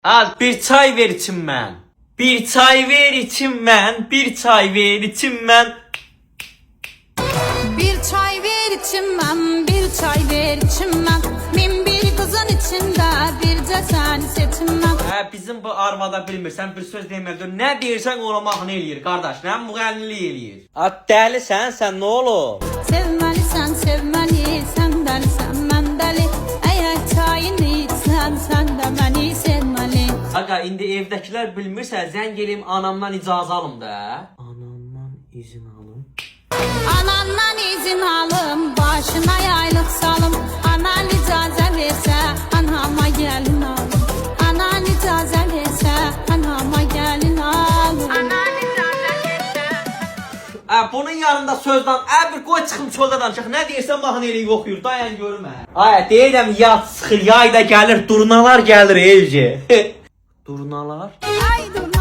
Al bir çay ver içim ben. Bir çay ver içim ben. Bir çay ver içim ben. Bir çay ver içimem, bir çay ver içimem. Min bir kızın içinde bir de seni seçimem. Bizim bu armada bilmirsən, bir söz demədir. Nə deyirsən ona mahnı eləyir, qardaş. Nə müğənnilik eləyir. At dəlisən, sən nə olur? Sevmelisən, sevmelisən, dəlisən, mən dəli. Əgər çayını içsən, sən də məni sevməli. Aga, indi evdəkilər bilmirsə, zəng eləyim anamdan icazə alım da. Anamdan izin alım. Anandan izin alım, başına yaylıq salım. Anan icazə versə, anama gəlin alım. Anan icazə versə, anama gəlin alım. Anan icazə versə. Bunun yanında sözdən, bir qoy çıxım çöldə danışaq. Nə deyirsən mahnı eləyib oxuyur, dayan görmə. Ay, deyirəm yat sıxır, yayda gəlir, durnalar gəlir elcə. Durnalar? Ay durna.